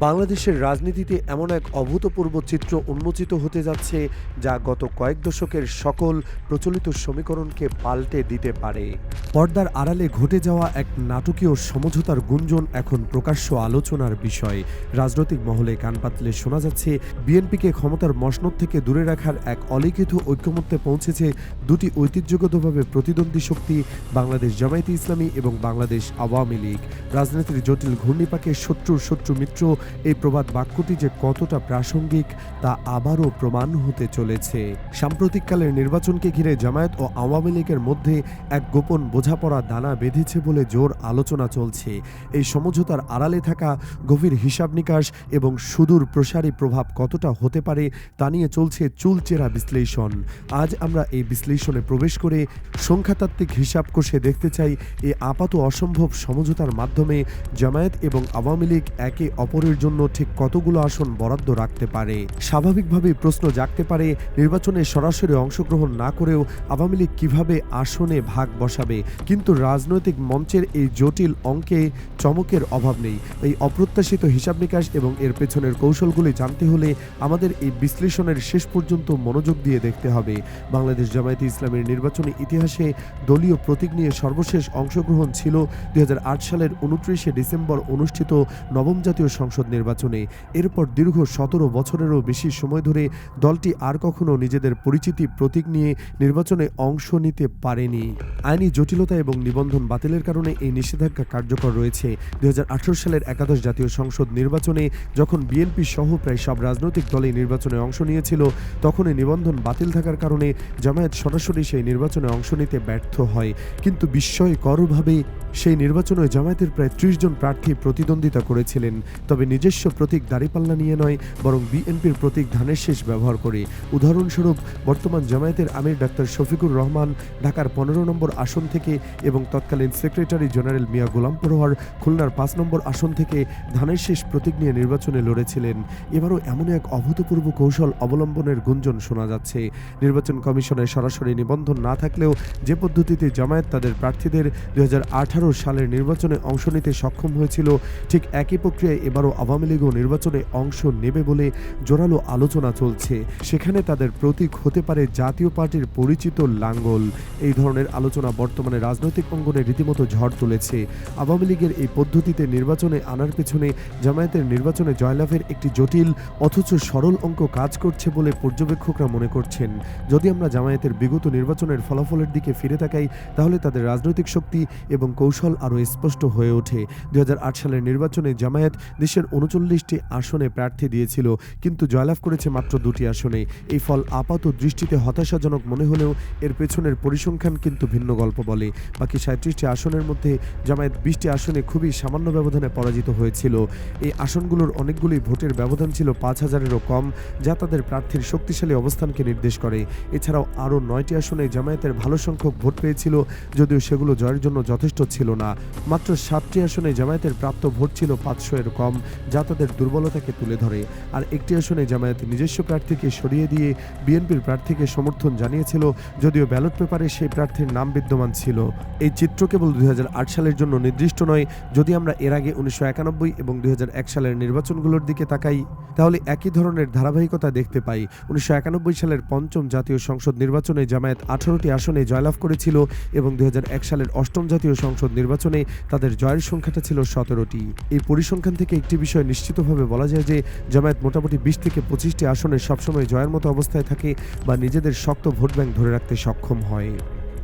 বাংলাদেশের রাজনীতিতে এমন এক অভূতপূর্ব চিত্র উন্মোচিত হতে যাচ্ছে যা গত কয়েক দশকের সকল প্রচলিত সমীকরণকে পাল্টে দিতে পারে। পর্দার আড়ালে ঘটে যাওয়া এক নাটকীয় সমঝোতার গুঞ্জন এখন প্রকাশ্য আলোচনার বিষয়। রাজনৈতিক মহলে কান পাতলে শোনা যাচ্ছে বিএনপিকে ক্ষমতার মসনদ থেকে দূরে রাখার এক অলিখিত ঐক্যমত্যে পৌঁছেছে দুটি ঐতিহ্যগতভাবে প্রতিদ্বন্দ্বী শক্তি, বাংলাদেশ জামায়াতে ইসলামী এবং বাংলাদেশ আওয়ামী লীগ। রাজনীতির জটিল ঘূর্ণিপাকে শত্রুর শত্রু মিত্র, এই প্রবাদ বাক্যটি যে কতটা প্রাসঙ্গিক তা আবারও প্রমাণ হতে চলেছে। সাম্প্রতিককালের নির্বাচনকে ঘিরে জামায়াত ও আওয়ামী লীগের মধ্যে এক গোপন বোঝাপড়া দানা বেঁধেছে বলে জোর আলোচনা চলছে। এই সমঝোতার আড়ালে থাকা গভীর হিসাব নিকাশ এবং সুদূর প্রসারী প্রভাব কতটা হতে পারে তা নিয়ে চলছে চুলচেরা বিশ্লেষণ। আজ আমরা এই বিশ্লেষণে প্রবেশ করে সংখ্যাতাত্ত্বিক হিসাব কষে দেখতে চাই এই আপাত অসম্ভব সমঝোতার মাধ্যমে জামায়াত এবং আওয়ামী লীগ একে অপরের জন্য ঠিক কতগুলো আসন বরাদ্দ রাখতে পারে। স্বাভাবিকভাবেই প্রশ্ন জাগতে পারে, নির্বাচনে সরাসরি অংশগ্রহণ না করেও আওয়ামী লীগ কিভাবে আসনে ভাগ বসাবে। কিন্তু রাজনৈতিক মঞ্চের এই জটিল অঙ্কে চমকের অভাব নেই। এই অপ্রত্যাশিত হিসাব নিকাশ এবং এর পেছনের কৌশলগুলি জানতে হলে আমাদের এই বিশ্লেষণের শেষ পর্যন্ত মনোযোগ দিয়ে দেখতে হবে। বাংলাদেশ জামায়াতে ইসলামীর নির্বাচনী ইতিহাসে দলীয় প্রতীক নিয়ে সর্বশেষ অংশগ্রহণ ছিল 2008 সালের 29শে ডিসেম্বর অনুষ্ঠিত নবম জাতীয় সংসদ নির্বাচনে। এরপর দীর্ঘ 17 বছরেরও বেশি সময় ধরে দলটি আর কখনো নিজেদের পরিচিতি প্রতীক নিয়ে নির্বাচনে অংশ নিতে পারেনি। আইনি জটিলতা এবং নিবন্ধন বাতিলের কারণে এই নিষেধাজ্ঞা কার্যকর রয়েছে। 2018 সালের একাদশ জাতীয় সংসদ নির্বাচনে যখন বিএনপি সহ প্রায় সব রাজনৈতিক দলই নির্বাচনে অংশ নিয়েছিল, তখন এই নিবন্ধন বাতিল থাকার কারণে জামায়াত সরাসরি সেই নির্বাচনে অংশ নিতে ব্যর্থ হয়। কিন্তু বিস্ময়করভাবে সেই নির্বাচনে জামায়াতের প্রায় 30 জন প্রার্থী প্রতিদ্বন্দ্বিতা করেছিলেন, তবে নিজস্ব প্রতীক দাঁড়িপাল্লা নিয়ে নয়, বরং বিএনপির প্রতীক ধানের শীষ ব্যবহার করে। উদাহরণস্বরূপ বর্তমান জামায়াতের আমির ডাক্তার শফিকুর রহমান ঢাকার 15 নম্বর আসন থেকে এবং তৎকালীন সেক্রেটারি জেনারেল মিয়া গোলাম পরোয়ার খুলনার 5 নম্বর আসন থেকে ধানের শীষ প্রতীক নিয়ে নির্বাচনে লড়েছিলেন। এবারও এমন এক অভূতপূর্ব কৌশল অবলম্বনের গুঞ্জন শোনা যাচ্ছে। নির্বাচন কমিশনের সরাসরি নিবন্ধন না থাকলেও যে পদ্ধতিতে জামায়াত তাদের প্রার্থীদের 2018 সালের নির্বাচনে অংশ নিতে সক্ষম হয়েছিল, ঠিক একই প্রক্রিয়ায় এবারও আওয়ামী লীগও নির্বাচনে অংশ নেবে বলে জোরালো আলোচনা চলছে। সেখানে তাদের প্রতীক হতে পারে জাতীয় পার্টির পরিচিত লাঙ্গল। এই ধরনের আলোচনা বর্তমানে রাজনৈতিক অঙ্গনে রীতিমতো ঝড় তুলেছে। আওয়ামী লীগের এই পদ্ধতিতে নির্বাচনে আনার পেছনে জামায়াতের নির্বাচনে জয়লাভের একটি জটিল অথচ সরল অঙ্ক কাজ করছে বলে পর্যবেক্ষকরা মনে করছেন। যদি আমরা জামায়াতের বিগত নির্বাচনের ফলাফলের দিকে ফিরে তাকাই, তাহলে তাদের রাজনৈতিক শক্তি এবং কৌশল আরও স্পষ্ট হয়ে ওঠে। 2008 সালের নির্বাচনে জামায়াত দেশের 39টি আসনে প্রার্থী দিয়েছিল, কিন্তু জয়লাভ করেছে মাত্র 2টি আসনে। এই ফল আপাত দৃষ্টিতে হতাশাজনক মনে হলেও এর পেছনের পরিসংখ্যান কিন্তু ভিন্ন গল্প বলে। বাকি 37টি আসনের মধ্যে জামায়াত 20টি আসনে খুবই সামান্য ব্যবধানে পরাজিত হয়েছিল। এই আসনগুলোর অনেকগুলি ভোটের ব্যবধান ছিল 5000-এরও কম, যা তাদের প্রার্থীর শক্তিশালী অবস্থানকে নির্দেশ করে। এছাড়াও আরও 9টি আসনে জামায়াতের ভালো সংখ্যক ভোট পেয়েছিল, যদিও সেগুলো জয়ের জন্য যথেষ্ট ছিল না। মাত্র 7টি আসনে জামায়াতের প্রাপ্ত ভোট ছিল 500-এর কম, যা তাদের দুর্বলতাকে তুলে ধরে। আর একটি আসনে জামায়াত নিজস্ব প্রার্থীকে সরিয়ে দিয়ে বিএনপির প্রার্থীকে সমর্থন জানিয়েছিল, যদিও ব্যালট পেপারে সেই প্রার্থীর নাম বিদ্যমান ছিল। এই চিত্র কেবল 2008 সালের জন্য নির্দিষ্ট নয়। যদি আমরা এর আগে 1991 এবং 2001 সালের নির্বাচনগুলোর দিকে তাকাই, তাহলে একই ধরনের ধারাবাহিকতা দেখতে পাই। 1991 সালের 5ম জাতীয় সংসদ নির্বাচনে জামায়াত 18টি আসনে জয়লাভ করেছিল এবং 2001 সালের 8ম জাতীয় সংসদ নির্বাচনে তাদের জয়ের সংখ্যাটা ছিল 17টি। এই পরিসংখ্যান থেকে একটি বিষয় নিশ্চিতভাবে বলা যায় যে জামায়াত মোটামুটি 20 থেকে 25টি আসনে সবসময় জয়ের মতো অবস্থায় থাকে বা নিজেদের শক্ত ভোট ব্যাংক ধরে রাখতে সক্ষম হয়।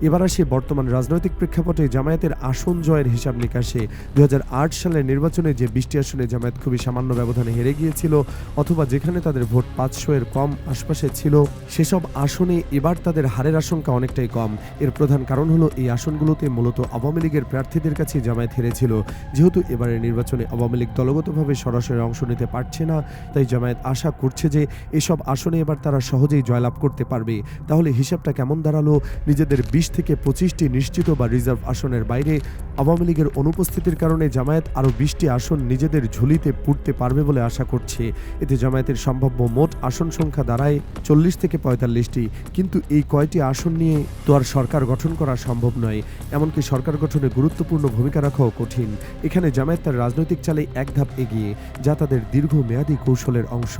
এবার আসে বর্তমান রাজনৈতিক প্রেক্ষাপটে জামায়াতের আসন জয়ের হিসাব নিকাশে। 2008 সালের নির্বাচনে যে 20টি আসনে জামায়াত খুবই সামান্য ব্যবধানে হেরে গিয়েছিল, অথবা যেখানে তাদের ভোট 500-এর কম আশপাশে ছিল, সেসব আসনে এবার তাদের হারের আশঙ্কা অনেকটাই কম। এর প্রধান কারণ হলো এই আসনগুলোতে মূলত আওয়ামী লীগের প্রার্থীদের কাছে জামায়াত হেরেছিল। যেহেতু এবারের নির্বাচনে আওয়ামী লীগ দলগতভাবে সরাসরি অংশ নিতে পারছে না, তাই জামায়াত আশা করছে যে এসব আসনে এবার তারা সহজেই জয়লাভ করতে পারবে। তাহলে হিসাবটা কেমন দাঁড়ালো? নিজেদের 20 থেকে 25টি নিশ্চিত বা রিজার্ভ আসনের বাইরে আওয়ামী লীগের অনুপস্থিতির কারণে জামায়াত আরও 20টি আসন নিজেদের ঝুলিতে পুড়তে পারবে বলে আশা করছে। এতে জামায়াতের সম্ভাব্য মোট আসন সংখ্যা দাঁড়ায় 40 থেকে 45টি। কিন্তু এই কয়টি আসন নিয়ে তো আর সরকার গঠন করা সম্ভব নয়, এমনকি সরকার গঠনে গুরুত্বপূর্ণ ভূমিকা রাখাও কঠিন। এখানে জামায়াত তার রাজনৈতিক চালে এক ধাপ এগিয়ে, যা তাদের দীর্ঘমেয়াদী কৌশলের অংশ।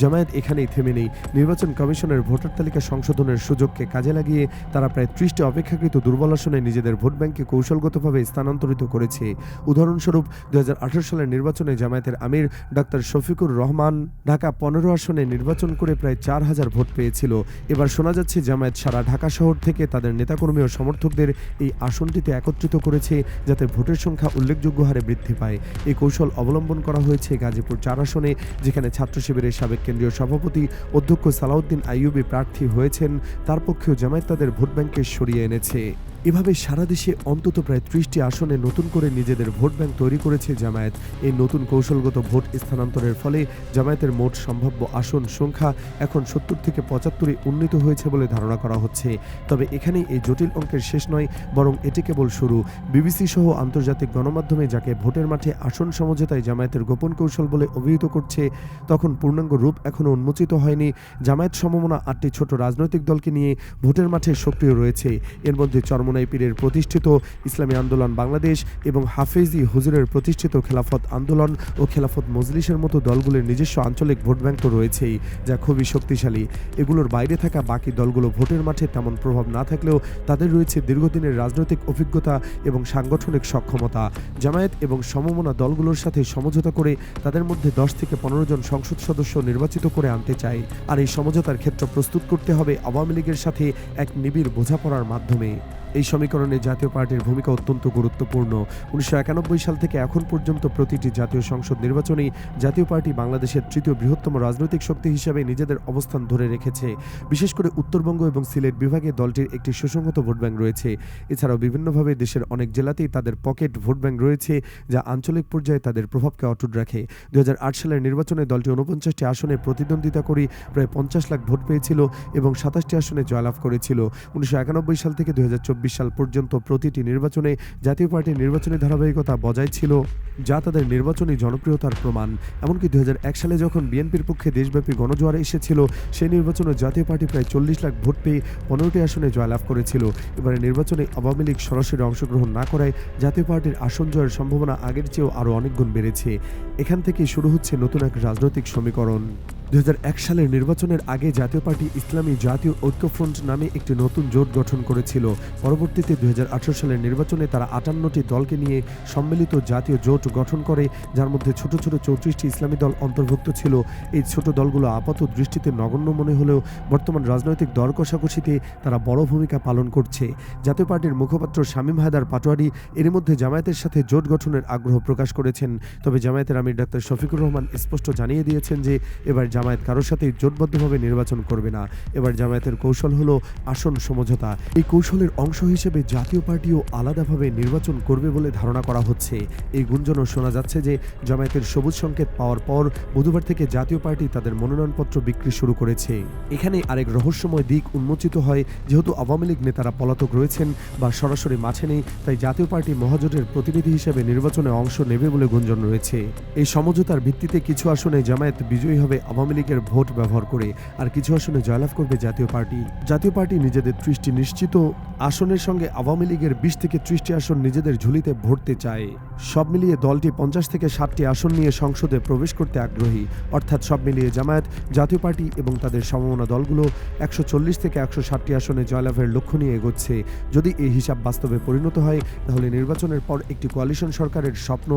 জামায়াত এখানেই থেমে নেই। নির্বাচন কমিশনের ভোটার তালিকা সংশোধনের সুযোগকে কাজে লাগিয়ে তারা প্রায় 30টি অপেক্ষাকৃত দুর্বল আসনে নিজেদের ভোট ব্যাংককে কৌশলগতভাবে স্থানান্তরিত করেছে। উদাহরণস্বরূপ 2018 সালের নির্বাচনে জামায়াতের আমির ডাক্তার শফিকুর রহমান ঢাকা 15 আসনে নির্বাচন করে প্রায় 4000 ভোট পেয়েছিল। এবার শোনা যাচ্ছে জামায়াত সারা ঢাকা শহর থেকে তাদের নেতাকর্মী ও সমর্থকদের এই আসনটিতে একত্রিত করেছে, যাতে ভোটের সংখ্যা উল্লেখযোগ্য হারে বৃদ্ধি পায়। এই কৌশল অবলম্বন করা হয়েছে গাজীপুর 4 আসনে, যেখানে ছাত্র শিবিরের সাবেক কেন্দ্রীয় সভাপতি অধ্যক্ষ সালাউদ্দিন আইয়ুবী প্রার্থী হয়েছেন। তার পক্ষেও জামায়াত তাদের ভোট ব্যাংককে সরিয়ে এনেছে। এভাবে সারা দেশে অন্তত প্রায় 30টি আসনে নতুন করে নিজেদের ভোট ব্যাংক তৈরি করেছে জামায়াত। এই নতুন কৌশলগত ভোট স্থানান্তরের ফলে জামায়াতের মোট সম্ভাব্য আসন সংখ্যা এখন 70 থেকে 75-এ উন্নীত হয়েছে বলে ধারণা করা হচ্ছে। তবে এখানেই এই জটিল অঙ্কের শেষ নয়, বরং এটি কেবল শুরু। বিবিসি সহ আন্তর্জাতিক গণমাধ্যমে যাকে ভোটের মাঠে আসন সমঝোতায় জামায়াতের গোপন কৌশল বলে অভিহিত করছে, তখন পূর্ণাঙ্গ রূপ এখনও উন্মোচিত হয়নি। জামায়াত সমমনা 8টি ছোট রাজনৈতিক দলকে নিয়ে ভোটের মাঠে সক্রিয় রয়েছে। এর মধ্যে চরমোনাই পীরের প্রতিষ্ঠিত ইসলামী আন্দোলন বাংলাদেশ এবং হাফেজি হুজুরের প্রতিষ্ঠিত খেলাফত আন্দোলন ও খেলাফত মজলিসের মতো দলগুলোর নিজস্ব আঞ্চলিক ভোট ব্যাংক তো রয়েছেই, যা খুবই শক্তিশালী। এগুলোর বাইরে থাকা বাকি দলগুলো ভোটের মাঠে তেমন প্রভাব না থাকলেও তাদের রয়েছে দীর্ঘদিনের রাজনৈতিক অভিজ্ঞতা এবং সাংগঠনিক সক্ষমতা। জামায়াত এবং সমমনা দলগুলোর সাথে সমঝোতা করে তাদের মধ্যে 10 থেকে 15 জন সংসদ সদস্য নির্বাচিত করে আনতে চায়। আর এই সমঝোতার ক্ষেত্র প্রস্তুত করতে হবে আওয়ামী লীগের সাথে এক নিবিড় বোঝাপড়ার মাধ্যমে। এই সমীকরণে জাতীয় পার্টির ভূমিকা অত্যন্ত গুরুত্বপূর্ণ। 1991 সাল থেকে এখন পর্যন্ত প্রতিটি জাতীয় সংসদ নির্বাচনেই জাতীয় পার্টি বাংলাদেশের তৃতীয় বৃহত্তম রাজনৈতিক শক্তি হিসেবে নিজেদের অবস্থান ধরে রেখেছে। বিশেষ করে উত্তরবঙ্গ এবং সিলেট বিভাগে দলটির একটি সুসংহত ভোট ব্যাংক রয়েছে। এছাড়াও বিভিন্নভাবে দেশের অনেক জেলাতেই তাদের পকেট ভোট ব্যাংক রয়েছে, যা আঞ্চলিক পর্যায়ে তাদের প্রভাবকে অটুট রাখে। 2008 সালের নির্বাচনে দলটি 49টি আসনে প্রতিদ্বন্দ্বিতা করে প্রায় 50 লাখ ভোট পেয়েছিল এবং 27টি আসনে জয়লাভ করেছিল। 1991 সাল থেকে 2024 সাল পর্যন্ত প্রতিটি নির্বাচনে জাতীয় পার্টির নির্বাচনী ধারাবাহিকতা বজায় ছিল, যা তাদের নির্বাচনী জনপ্রিয়তার প্রমাণ। এমনকি 2001 সালে যখন বিএনপির পক্ষে দেশব্যাপী গণজোয়ার এসেছিল, সেই নির্বাচনে জাতীয় পার্টি প্রায় 40 লাখ ভোট পেয়ে 15টি আসনে জয়লাভ করেছিল। এবারে নির্বাচনে আওয়ামী লীগ সরাসরি অংশগ্রহণ না করায় জাতীয় পার্টির আসন জয়ের সম্ভাবনা আগের চেয়েও আরও অনেক গুণ বেড়েছে। এখান থেকেই শুরু হচ্ছে নতুন এক রাজনৈতিক সমীকরণ। 2001 সালের নির্বাচনের আগে জাতীয় পার্টি ইসলামী জাতীয় ঐক্যফ্রন্ট নামে একটি নতুন জোট গঠন করেছিল। পরবর্তীতে 2018 সালের নির্বাচনে তারা 58টি দলকে নিয়ে সম্মিলিত জাতীয় জোট গঠন করে, যার মধ্যে ছোট ছোট 34টি ইসলামী দল অন্তর্ভুক্ত ছিল। এই ছোট দলগুলো আপাত দৃষ্টিতে নগণ্য মনে হলেও বর্তমান রাজনৈতিক দর কষাকষিতে তারা বড় ভূমিকা পালন করছে। জাতীয় পার্টির মুখপাত্র শামীম হায়দার পাটোয়ারি এর মধ্যে জামায়াতের সাথে জোট গঠনের আগ্রহ প্রকাশ করেছেন। তবে জামায়াতের আমির ডাক্তার শফিকুর রহমান স্পষ্ট জানিয়ে দিয়েছেন যে এবার জামায়াত কারোর সাথেই জোটবদ্ধভাবে নির্বাচন করবে না। এবার জামায়াতের কৌশল হলো আসন সমঝোতা। এই কৌশলের অংশ হিসেবে জাতীয় পার্টিও আলাদাভাবে নির্বাচন করবে বলে ধারণা করা হচ্ছে। এই গুঞ্জনও শোনা যাচ্ছে যে জামায়াতের সবুজ সংকেত পাওয়ার পর বুধবার থেকে জাতীয় পার্টি তাদের মনোনয়নপত্র বিক্রি শুরু করেছে। এখানে আরেক রহস্যময় দিক উন্মোচিত হয়। যেহেতু আওয়ামী লীগ নেতারা পলাতক রয়েছেন বা সরাসরি মাঠে নেই, তাই জাতীয় পার্টি মহাজোটের প্রতিনিধি হিসেবে নির্বাচনে অংশ নেবে বলে গুঞ্জন রয়েছে। এই সমঝোতার ভিত্তিতে কিছু আসনে জামায়াত বিজয়ী হবে আওয়ামী লীগের ভোট ব্যবহার করে, আর কিছু আসনে জয়লাভ করবে জাতীয় পার্টি। জাতীয় পার্টি নিজেদের 30টি নিশ্চিত আসনের সঙ্গে আওয়ামী লীগের 20 থেকে 30টি আসন নিজেদের ঝুলিতে ভরতে চায়। সব মিলিয়ে দলটি 50 থেকে 60টি আসন নিয়ে সংসদে প্রবেশ করতে আগ্রহী। অর্থাৎ সব মিলিয়ে জামায়াত, জাতীয় পার্টি এবং তাদের সমমনা দলগুলো 140 থেকে 160টি আসনে জয়লাভের লক্ষ্য নিয়ে এগোচ্ছে। যদি এই হিসাব বাস্তবে পরিণত হয়, তাহলে নির্বাচনের পর একটি কোয়ালিশন সরকারের স্বপ্ন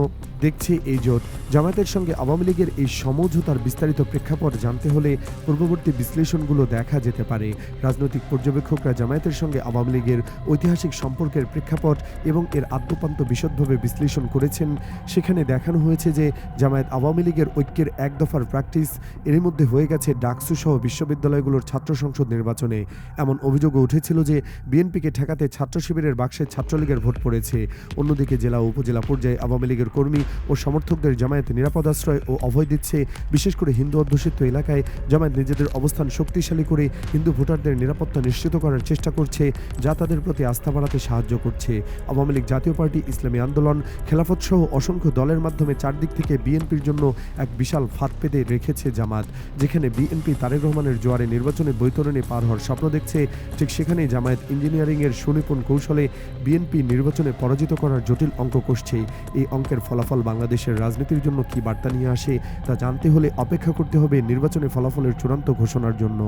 দেখছে এই জোট। জামায়াতের সঙ্গে আওয়ামী লীগের এই সমঝোতার বিস্তারিত প্রেক্ষাপট জানতে হলে পূর্ববর্তী বিশ্লেষণগুলো দেখা যেতে পারে। রাজনৈতিক পর্যবেক্ষকরা জামায়াতের সঙ্গে আওয়ামী লীগের ঐতিহাসিক সম্পর্কের প্রেক্ষাপট এবং এর আদ্যোপান্ত বিশদভাবে বিশ্লেষণ করেছেন সেখানে দেখানো হয়েছে যে জামায়াত আওয়ামী লীগের ঐক্যের এক দফার প্র্যাকটিস এরই মধ্যে হয়ে গেছে ডাকসু সহ বিশ্ববিদ্যালয়গুলোর ছাত্র সংসদ নির্বাচনে। এমন অভিযোগও উঠেছিল যে বিএনপিকে ঠেকাতে ছাত্র শিবিরের বাক্সে ছাত্রলীগের ভোট পড়েছে। অন্যদিকে জেলা ও উপজেলা পর্যায়ে আওয়ামী লীগের কর্মী ও সমর্থকদের জামায়াত নিরাপদ আশ্রয় ও অভয় দিচ্ছে। বিশেষ করে হিন্দু অধ্যুষিত এলাকায় জামায়াত নিজেদের অবস্থান শক্তিশালী করে হিন্দু ভোটারদের নিরাপত্তা নিশ্চিত করার চেষ্টা করছে, যা তাদের প্রতি আস্থা বাড়াতে সাহায্য করছে। আওয়ামী লীগ জাতীয় পার্টি, ইসলামী আন্দোলন, খেলাফত সহ অসংখ্য দলের মাধ্যমে চারদিক থেকে বিএনপির জন্য এক বিশাল ফাঁদ পেতে রেখেছে জামাত। যেখানে বিএনপি তারেক রহমানের জোয়ারে নির্বাচনে বৈতরণী পার হওয়ার স্বপ্ন দেখছে, ঠিক সেখানেই জামায়াত ইঞ্জিনিয়ারিংয়ের সুনিপুণ কৌশলে বিএনপি নির্বাচনে পরাজিত করার জটিল অঙ্ক কষছে। এই অঙ্কের ফলাফল বাংলাদেশের রাজনীতির জন্য কী বার্তা নিয়ে আসে তা জানতে হলে অপেক্ষা করতে হবে নির্বাচনী ফলাফলের চূড়ান্ত ঘোষণার জন্য।